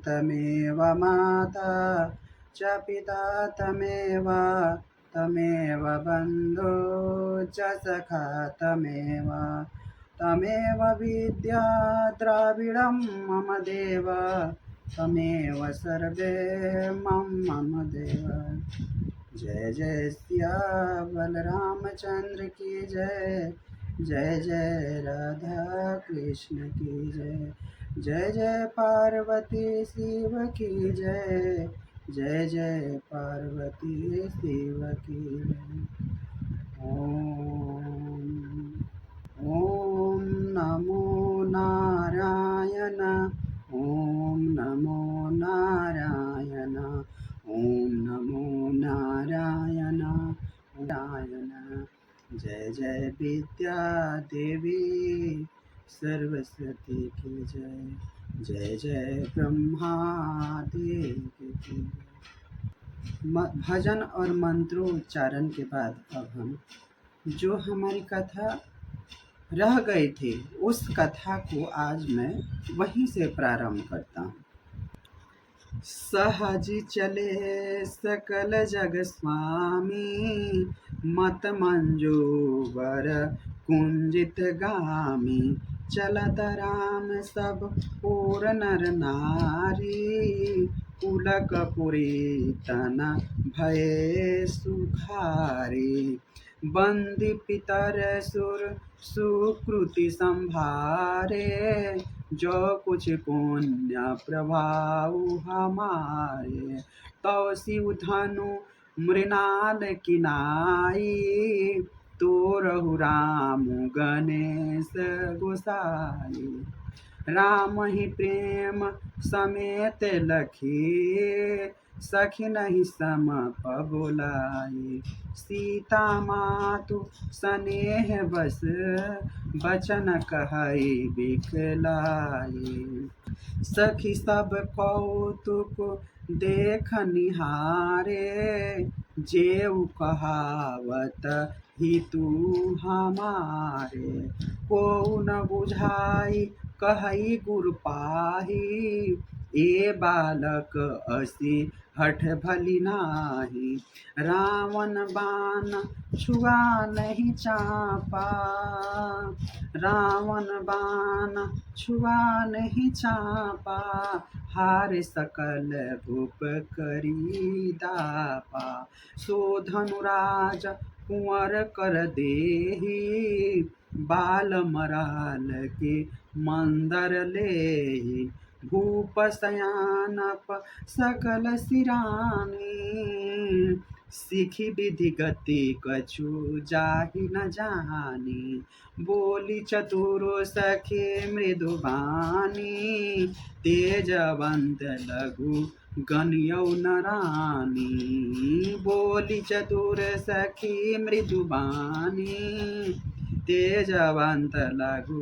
तमेव माता च पिता तमेव तमेव बन्धो च सखा तमेव तमेव विद्या द्रविडं मम देव तमेव सर्वे मम देव। जय जय सिया बलरामचंद्र की जय। जय जय राधा कृष्ण की जय। जय जय पार्वती शिव की जय। जय जय पार्वती शिव की जय। ओम नमो नारायण। ओम नमो नारायण। ओम नमो नारायण नारायण। जय जय विद्या देवी सरस्वती की जय। जय जय ब्रह्मा देव की जय। भजन और मंत्रोच्चारण के बाद अब हम जो हमारी कथा रह गई थी उस कथा को आज मैं वहीं से प्रारंभ करता हूँ। सहज चले सकल जग स्वामी मत मंजूवर कुंजित गामी चलत राम सब और नर नारी पुलक पुरी तन भय सुखारी बंदी पितर सुर सुकृति संभारे जो कुछ पुण्य प्रभाव हमारे तो शिव धनु मृणाल किनाई तो रहु राम गणेश गोसाई राम ही प्रेम समेत लखी सखी नहीं सम बोलाई सीता मातु स्नेह बस बचन कहई बिखलाई सखी सब कौतुक देख निहारे जेऊ कहावत ही तू हमारे को न बुझाई कहई गुरु पाही ए बालक असी हठ भली नाही रावण बाण छुआ नहीं चापा रावण बाण छुआ नहीं चापा हार सकल भूप करी दापा सो धनुराज कुंवर कर देही बाल मराल के मंदर ले भूप सयानप सकल सिरानी सीखी विधि गति कछु जाहि न जानी बोली चतुरो सखे मृदुबानी तेजवंत लघु गनियौ नरानी बोली चतुर सखी मृदुबानी तेजवंत लघु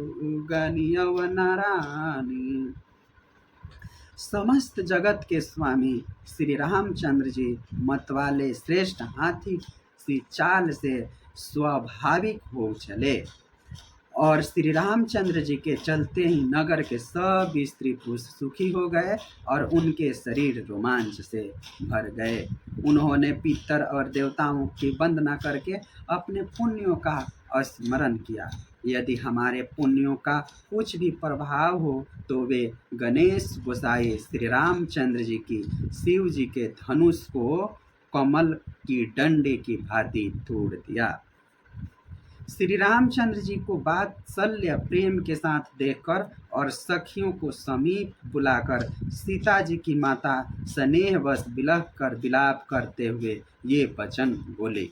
गनियौ नरानी। समस्त जगत के स्वामी श्री रामचंद्र जी मतवाले श्रेष्ठ हाथी सी चाल से स्वाभाविक हो चले और श्री रामचंद्र जी के चलते ही नगर के सब स्त्री पुरुष सुखी हो गए और उनके शरीर रोमांच से भर गए। उन्होंने पितर और देवताओं की वंदना करके अपने पुण्यों का स्मरण किया। यदि हमारे पुण्यों का कुछ भी प्रभाव हो तो वे गणेश गोसाई श्री रामचंद्र जी की शिव जी के धनुष को कमल की डंडे की भांति तोड़ दिया। श्री रामचंद्र जी को वात्सल्य प्रेम के साथ देखकर और सखियों को समीप बुलाकर सीता जी की माता स्नेहवश बिलख कर विलाप करते हुए ये वचन बोले,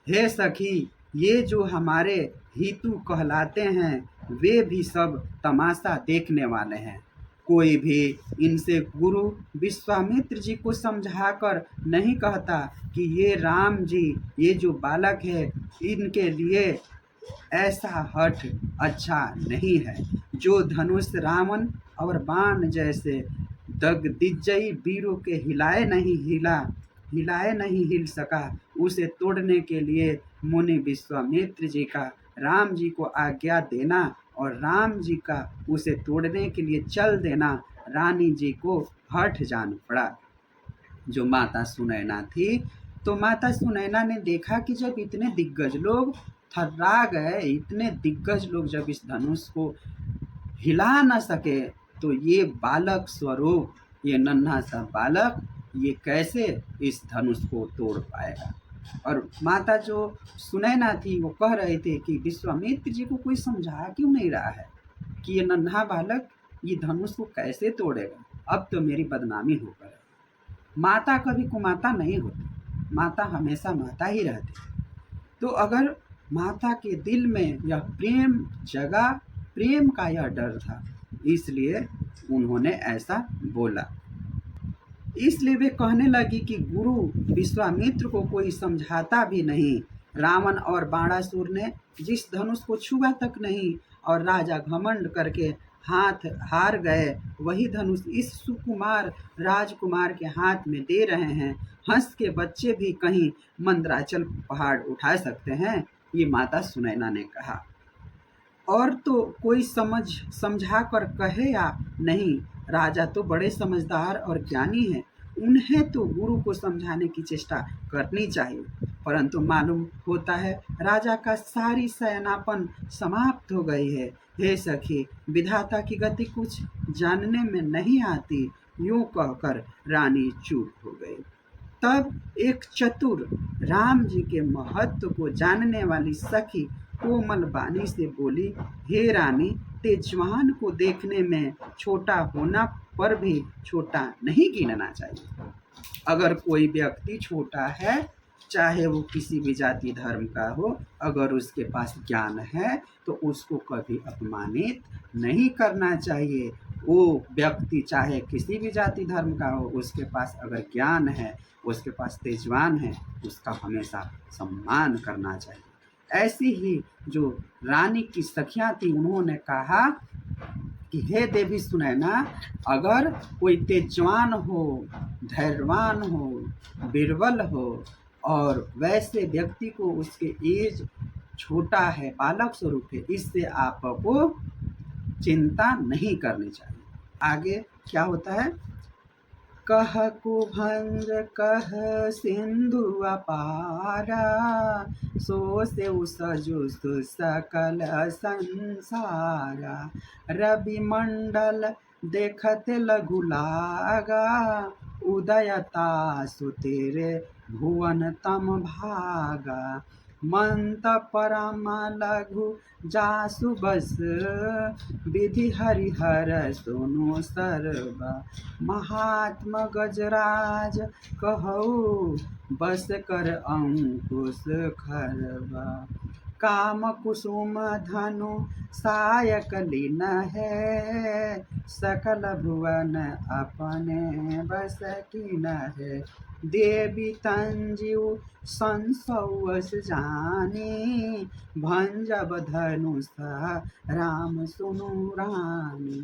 हे सखी, ये जो हमारे हितु कहलाते हैं वे भी सब तमाशा देखने वाले हैं। कोई भी इनसे गुरु विश्वामित्र जी को समझाकर नहीं कहता कि ये राम जी, ये जो बालक है, इनके लिए ऐसा हठ अच्छा नहीं है। जो धनुष रावण और बाण जैसे दिग्विजयी वीरों के हिलाए नहीं हिल सका, उसे तोड़ने के लिए मुनि विश्वामित्र जी का राम जी को आज्ञा देना और राम जी का उसे तोड़ने के लिए चल देना रानी जी को हठ जान पड़ा। जो माता सुनैना थी, तो माता सुनैना ने देखा कि जब इतने दिग्गज लोग थर्रा गए, इतने दिग्गज लोग जब इस धनुष को हिला न सके, तो ये बालक स्वरूप, ये नन्हा सा बालक, ये कैसे इस धनुष को तोड़ पाएगा। और माता जो सुनैना थी वो कह रहे थे कि विश्वामित्र जी को कोई समझा क्यों नहीं रहा है कि ये नन्हा बालक ये धनुष को कैसे तोड़ेगा, अब तो मेरी बदनामी होकर है। माता कभी कुमाता नहीं होती, माता हमेशा माता ही रहती। तो अगर माता के दिल में यह प्रेम जगा, प्रेम का यह डर था, इसलिए उन्होंने ऐसा बोला। इसलिए वे कहने लगी कि गुरु विश्वामित्र को कोई समझाता भी नहीं। रावण और बाणासुर ने जिस धनुष को छुआ तक नहीं और राजा घमंड करके हाथ हार गए, वही धनुष इस सुकुमार राजकुमार के हाथ में दे रहे हैं। हंस के बच्चे भी कहीं मंदराचल पहाड़ उठा सकते हैं, ये माता सुनैना ने कहा। और तो कोई समझा कर कहे या नहीं, राजा तो बड़े समझदार और ज्ञानी हैं, उन्हें तो गुरु को समझाने की चेष्टा करनी चाहिए। परंतु मालूम होता है राजा का सारी सेनापन समाप्त हो गई है। हे सखी, विधाता की गति कुछ जानने में नहीं आती, यूं कहकर रानी चुप हो गई। तब एक चतुर राम जी के महत्व को जानने वाली सखी कोमल वाणी से बोली, हे रानी, तेजवान को देखने में छोटा होना पर भी छोटा नहीं गिनना चाहिए। अगर कोई व्यक्ति छोटा है, चाहे वो किसी भी जाति धर्म का हो, अगर उसके पास ज्ञान है तो उसको कभी अपमानित नहीं करना चाहिए। वो व्यक्ति चाहे किसी भी जाति धर्म का हो, उसके पास अगर ज्ञान है, उसके पास तेजवान है, उसका हमेशा सम्मान करना चाहिए। ऐसी ही जो रानी की सखियां थी, उन्होंने कहा कि हे देवी सुनैना, अगर कोई तेजवान हो, धैर्यवान हो, बीरबल हो और वैसे व्यक्ति को उसके एज छोटा है, बालक स्वरूप है, इससे आपको चिंता नहीं करनी चाहिए। आगे क्या होता है, कह कुभंज कह सिंधु अपारा, सो से सजुस सकल संसारा, रवि मंडल देखत लघु लागा, उदयता सुतेरे भुवन तम भागा, मंत परम लघु जासु बस, विधि हरिहर सुनो सर्व, महात्मा गजराज कहऊ, बस कर अंकुश खरबा, काम कुसुम धनु सायक लीन है, सकल भुवन अपने बस कीन है, देवी तंजीव संसौस जानी, भंजब धनुष राम सुनु रानी।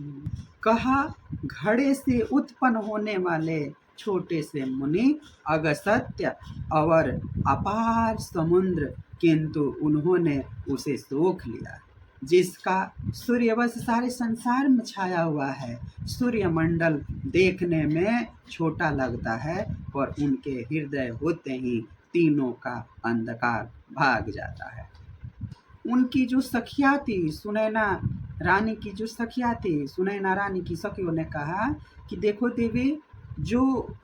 कहा, घड़े से उत्पन्न होने वाले छोटे से मुनि अगस्त्य और अपार समुद्र, किंतु उन्होंने उसे सोख लिया, जिसका सूर्यवश सारे संसार में छाया हुआ है। सूर्यमंडल देखने में छोटा लगता है, पर उनके हृदय होते ही तीनों का अंधकार भाग जाता है। उनकी जो सखिया थी, सुनैना रानी की जो सखिया थी, सुनैना रानी की सखियों ने कहा कि देखो देवी, जो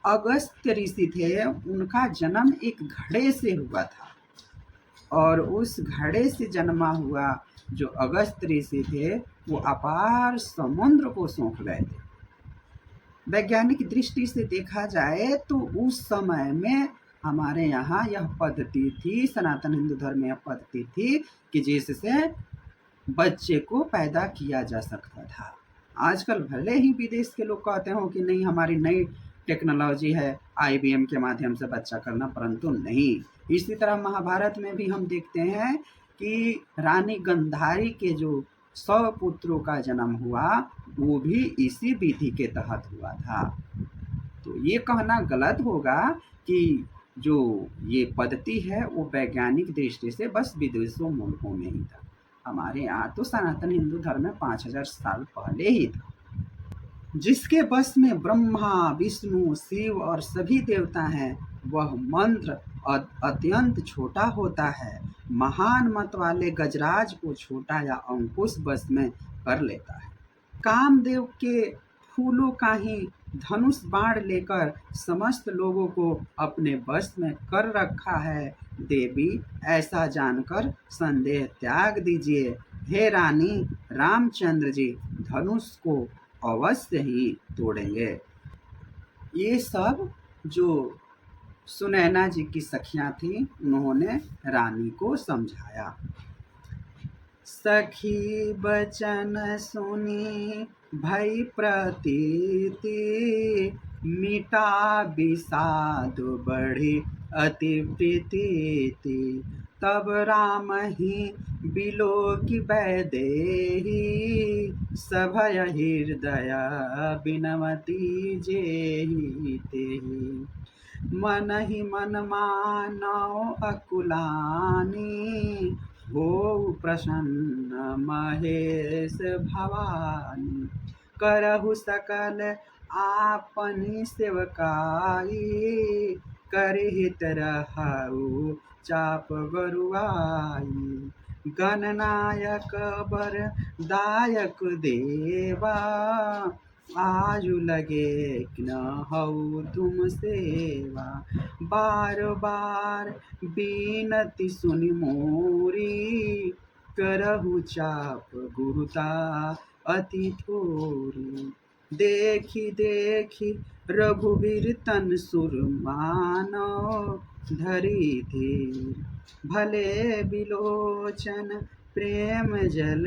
अगस्त्य ऋषि थे, उनका जन्म एक घड़े से हुआ था, और उस घड़े से जन्मा हुआ जो अगस्त्य ऋषि थे, वो अपार समुद्र को सोख गए थे। वैज्ञानिक दृष्टि से देखा जाए तो उस समय में हमारे यहाँ यह पद्धति थी, सनातन हिंदू धर्म में यह पद्धति थी कि जिससे बच्चे को पैदा किया जा सकता था। आजकल भले ही विदेश के लोग कहते हो कि नहीं, हमारी नई टेक्नोलॉजी है IVM के माध्यम से बच्चा करना, परंतु नहीं। इसी तरह महाभारत में भी हम देखते हैं कि रानी गंधारी के जो 100 पुत्रों का जन्म हुआ, वो भी इसी विधि के तहत हुआ था। तो ये कहना गलत होगा कि जो ये पद्धति है वो वैज्ञानिक दृष्टि से बस विदेशों मुल्कों में ही था। हमारे यहाँ तो सनातन हिंदू धर्म में 5000 साल पहले ही था। जिसके बस में ब्रह्मा विष्णु शिव और सभी देवता हैं, वह मंत्र अत्यंत छोटा होता है। महान मत वाले गजराज को छोटा या अंकुश बस में कर लेता है। कामदेव के फूलों का ही धनुष बाण लेकर समस्त लोगों को अपने बस में कर रखा है। देवी, ऐसा जानकर संदेह त्याग दीजिए। हे रानी, रामचंद्र जी धनुष को अवश्य ही तोड़ेंगे। ये सब जो सुनैना जी की सखियां थी, उन्होंने रानी को समझाया। सखी बचन सुनी भई प्रतीति, मिटा विषाद बढ़ी अति प्रीति। तब राम ही बिलोकि वैदेही, सभय हृदय बिनवती जेहि तेहि। मन ही मन मानव अकुलानी, हो प्रसन्न महेश भवानी। करहु सकल आपनी सेवकाई, करहित रहु चाप बरुआई। गणनायक बरदायक देवा, आजु लगे कि न हऊ तुम सेवा। बार बार बीनती सुनि मोरी, करहु चाप गुरुता अति थोरी। देखी देखी रघुवीर तन सुर मानो, धरी धीर भले बिलोचन प्रेम जल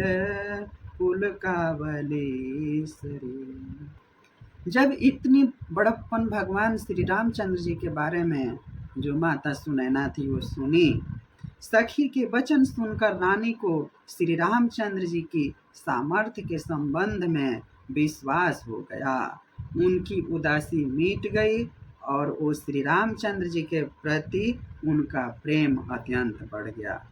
पुलकावली सरी। जब इतनी बड़प्पन भगवान श्री रामचंद्र जी के बारे में जो माता सुनैना थी वो सुनी, सखी के वचन सुनकर रानी को श्री रामचंद्र जी की सामर्थ्य के संबंध में विश्वास हो गया। उनकी उदासी मिट गई और वो श्री रामचंद्र जी के प्रति उनका प्रेम अत्यंत बढ़ गया।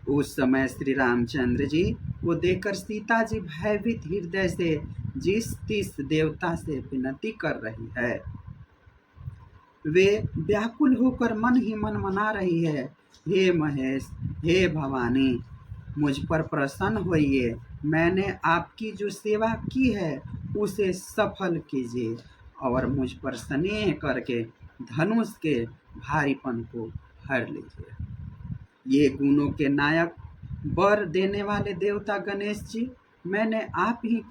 उस समय श्री रामचंद्र जी को देखकर सीता जी भयभीत हृदय से जिस तिस देवता से विनती कर रही है, वे व्याकुल होकर मन ही मन मना रही है, हे महेश, हे भवानी, मुझ पर प्रसन्न होइए। मैंने आपकी जो सेवा की है उसे सफल कीजिए और मुझ पर स्नेह करके धनुष के भारीपन को हर लीजिए। ये गुणों के नायक वर देने वाले देवता गणेश जी, मैंने आप ही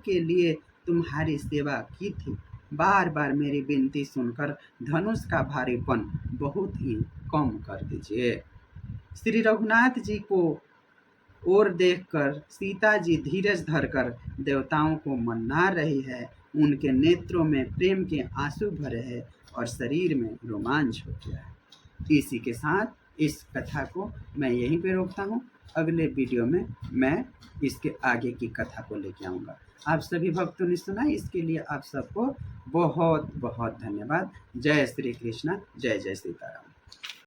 के लिए तुम्हारी सेवा की थी। बार बार मेरी विनती सुनकर धनुष का भारीपन बहुत ही कम कर दीजिए। श्री रघुनाथ जी को और देखकर सीता जी धीरज धरकर देवताओं को मन्ना रही है। उनके नेत्रों में प्रेम के आंसू भरे हैं और शरीर में रोमांच हो गया है। इसी के साथ इस कथा को मैं यहीं पे रोकता हूँ। अगले वीडियो में मैं इसके आगे की कथा को लेके आऊँगा। आप सभी भक्तों ने सुना, इसके लिए आप सबको बहुत बहुत धन्यवाद। जय श्री कृष्ण, जय जय सीताराम।